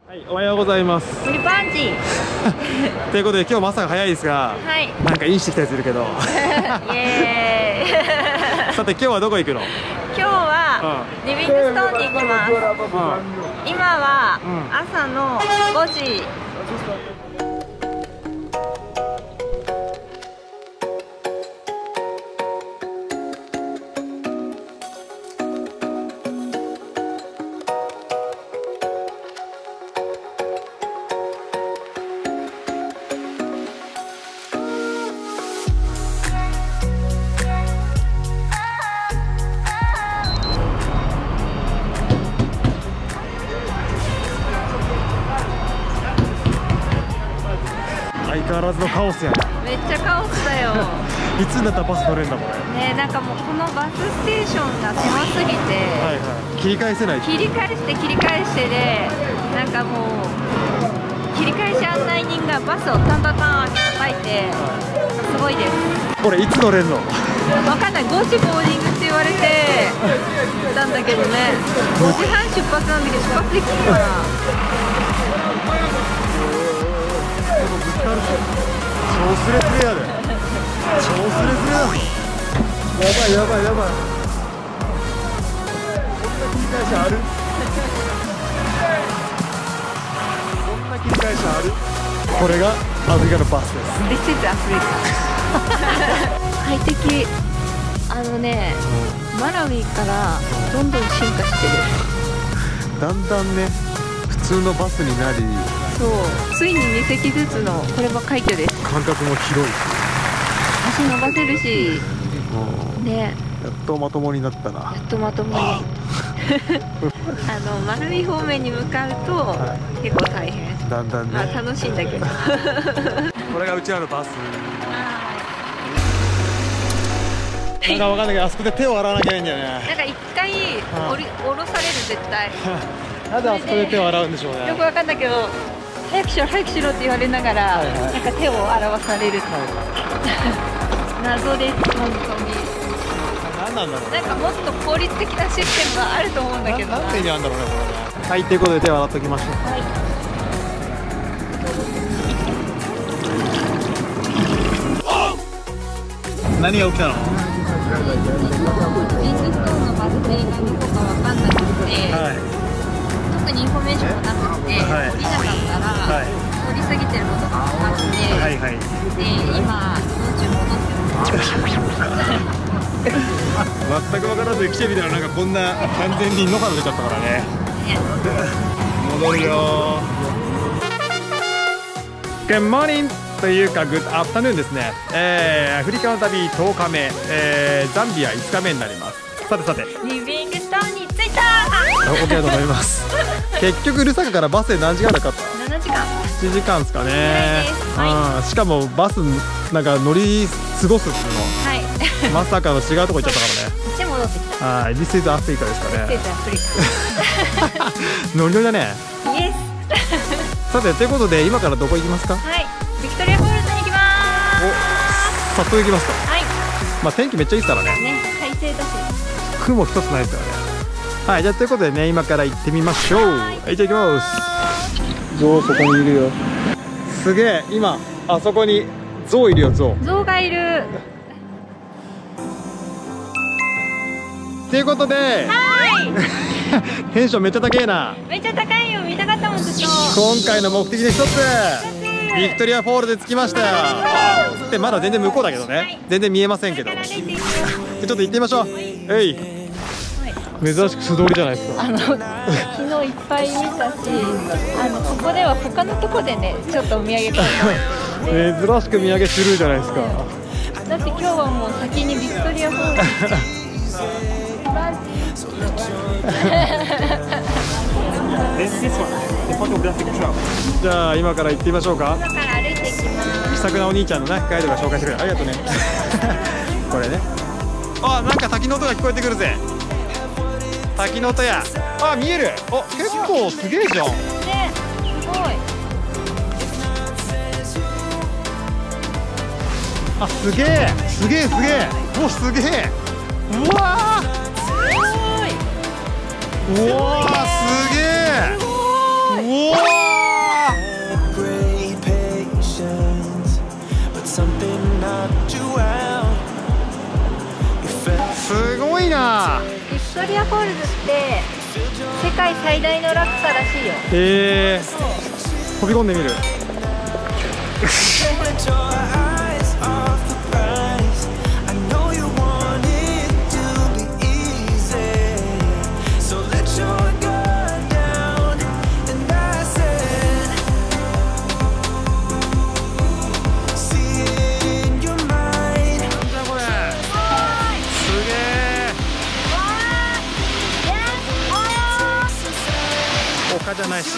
はい、おはようございます。リパンチということで今日も朝が早いですが、はい、なんかインしてきたやついるけどイエーイさて今日はどこ行くの？今日はリビングストーンに行きます。今は朝の5時。相変わらずのカオスやな。めっちゃカオスだよいつになったらバス乗れんだこれ。ね、なんかもうこのバスステーションが狭すぎて、はいはい、切り返せない。切り返してで、なんかもう切り返し案内人がバスをタンタンタンって叩いて、すごいです。これいつ乗れんの？わかんない。5時ボーディングって言われてたんだけどね。5時半出発なんだけど、出発できるかな。超スレスレやで。超スレスレだぞ。やばい。こんな切り返しある？こんな切り返しある？これがアフリカのバスです。This is Africa 快適。マラウイからどんどん進化してる。だんだんね、普通のバスになり、そう、ついに2席ずつのこれは快挙です。間隔も広いし、足伸ばせるしね。やっとまともになったな。やっとまともにマラウイ方面に向かうと、結構大変。だんだんね、まあ楽しいんだけどこれがうちらのバス。なんかわかんないけど、あそこで手を洗わなきゃいいんだよね。なんか一回降ろされる、絶対なんであそこで手を洗うんでしょうね。よくわかんないけど、早くしろって言われながら、なんか手を洗わされる、謎です、本当に。何なんだろう。なんかもっと効率的なシステムがあると思うんだけどな。なんでにあるんだろうね、これね。はい、ということで手を洗っておきましょう。はい。何が起きたの？リビングストーンのバス停がどこかわかんなくて、特にインフォメーションもなくて、降りなかったら、通り過ぎてることが分かって、で、今、道中戻ってます。全く分からず来てみたら、なんかこんな完全に野原出ちゃったからね。戻るよー。Good morning! というか、Good afternoon ですね。アフリカの旅10日目、ザンビア5日目になります。さてリビングストーンに着いたー。OK だと思います。結局ルサカからバスで何時間だかった？ 7時間。7時間ですかね。しかもバスなんか乗り過ごすっていうの、はい、まさかの違うとこ行っちゃったからね。こっち戻ってきた。はい、This is Africa ですかね。 This is Africa ノリノリだね。イエスさて、ということで今からどこ行きますか？はい、ビクトリアフォールズに行きまお、早速行きますか。はい。まあ天気めっちゃいいですからね。快晴だし。雲一つないですからね。はい、じゃあということでね、今から行ってみましょう。はい、じゃあ行きます。ゾウそこにいるよ。すげえ、今あそこにゾウいるよ。ゾウがいる。ということで、テンションめっちゃ高いな。めっちゃ高いよ。見たかったもん、ずっと。今回の目的で一つ、ビクトリアフォールで着きましたよ。で、まだ全然向こうだけどね、全然見えませんけど、ちょっと行ってみましょう。珍しく素通りじゃないですか。昨日いっぱい見たし、ここでは他のとこでね、ちょっとお土産買う。珍しく土産スルーじゃないですか。だって今日はもう先にビクトリアフォールじゃあ今から行ってみましょうか。今から歩いていきます。気さくなお兄ちゃんのね、ガイドが紹介してくれる。ありがとうねこれね、あ、なんか滝の音が聞こえてくるぜ。滝の音や。あ、見える。お、結構すげえじゃん。ね、すごい。あ、すげえ。お、すげえ。うわー、うわー、すげえ。うわー。リアフォールズって世界最大の落差らしいよ。飛び込んでみる。丘じゃないし。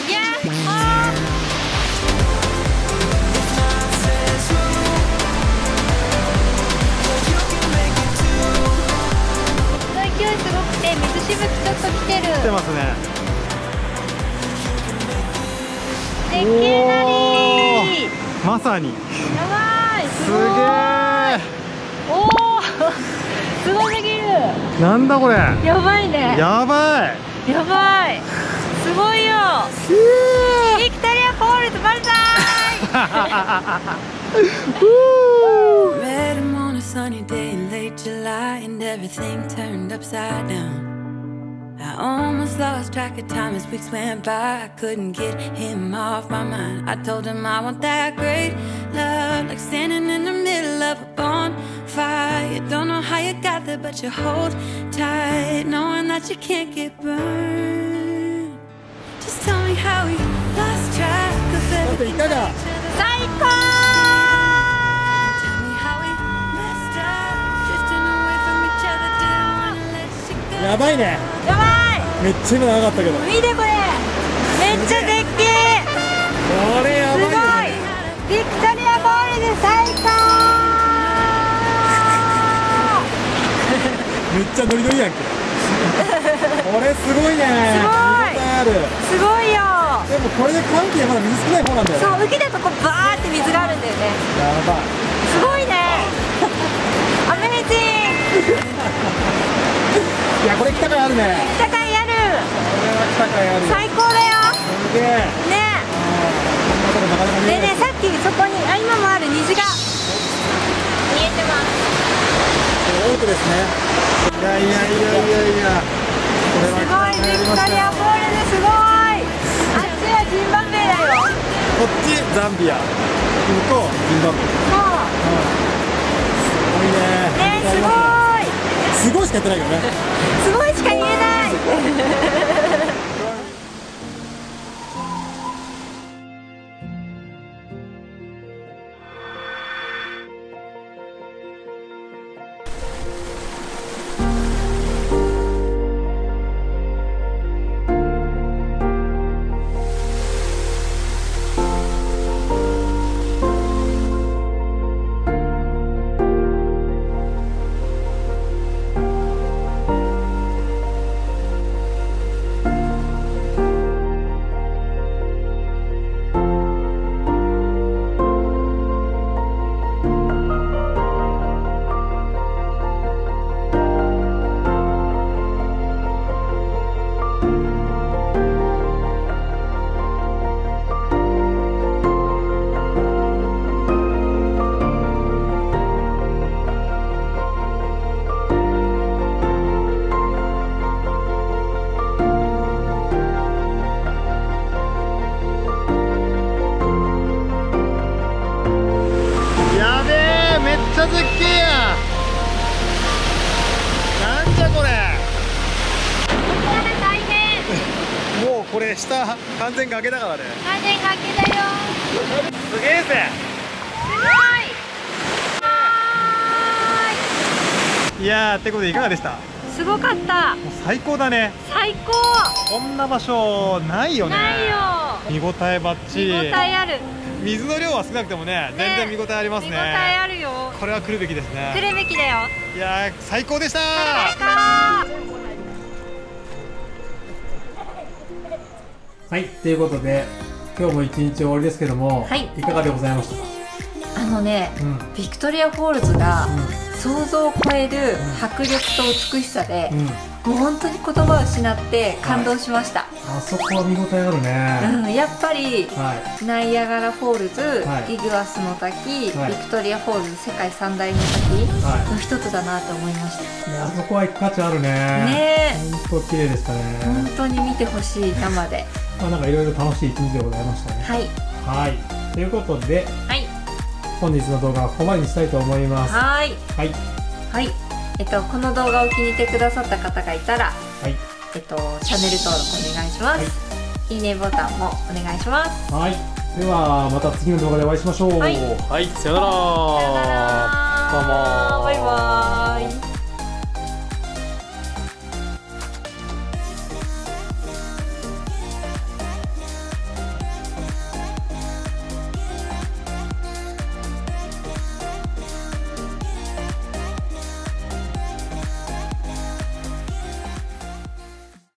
勢いすごくて水しぶきちょっと来てる。来てますね。絶景なり。まさに。やばい。すげえ。おお。すごすぎる。なんだこれ。やばいね。やばい。やばい。すごいよ。ビクトリアフォールズバルザーイ。Met him on a sunny day in late July, and everything turned upside down. I almost lost track of time as weeks went by. I couldn't get him off my mind. I told him I want that great love, like standing in the middle of a bonfire. You don't know how you got there, but you hold tight, knowing that you can't get burned. Just tell me how we lost track of everything. 最高。やばいね。やばい。めっちゃ今長かったけど。見てこれ。めっちゃ絶景。これやばいよね。すごい。ビクトリアフォールズ最高。めっちゃノリノリやんけ。これすごいね。すごい。ある。すごいよ。でもこれで寒気はまだ水少ない方なんだよね。そう、浮き出たとこバーって水があるんだよね。やばい。すごいね。アメージング。いや、これ来たかいあるね。来たかいある。これは来たかいある。最高だよ。すげえ。ね。でね、さっきそこに今もある虹が見えてます。多くですね。いやいやいやいやいや。すごい、ビクトリアフォールズすごい。あっちはジンバブエだよ。こっちザンビア。向こうジンバブエ。そう。すごいね。ね、すごい。すごいしか言ってないけどね。すごいしか言えない。これ下完全崖だからね。完全崖だよ。すげえぜ。すごい。いやー、ってことでいかがでした？すごかった。もう最高だね。最高。こんな場所ないよね。ないよ。見応えバッチリ。見応えある。水の量は少なくてもね、全然見応えありますね。見応えあるよ。これは来るべきですね。来るべきだよ。いやー、最高でした。最高。はい、ということで今日も一日終わりですけども、はい、いかがでございましたか？ビクトリアフォールズが想像を超える迫力と美しさで、もう本当に言葉を失って感動しました。あそこは見応えあるね。やっぱり、ナイアガラフォールズ、イグアスの滝、ビクトリアフォールズ、世界三大の滝の一つだなと思いました。あそこは行く価値あるね。ね、本当綺麗でしたね。本当に見てほしい、生で。なんかいろいろ楽しい一日でございましたね。はい。ということで、本日の動画はここまでにしたいと思います。はい。この動画を気に入ってくださった方がいたら、チャンネル登録お願いします。いいねボタンもお願いします。ではまた次の動画でお会いしましょう。さよなら。バイバイ。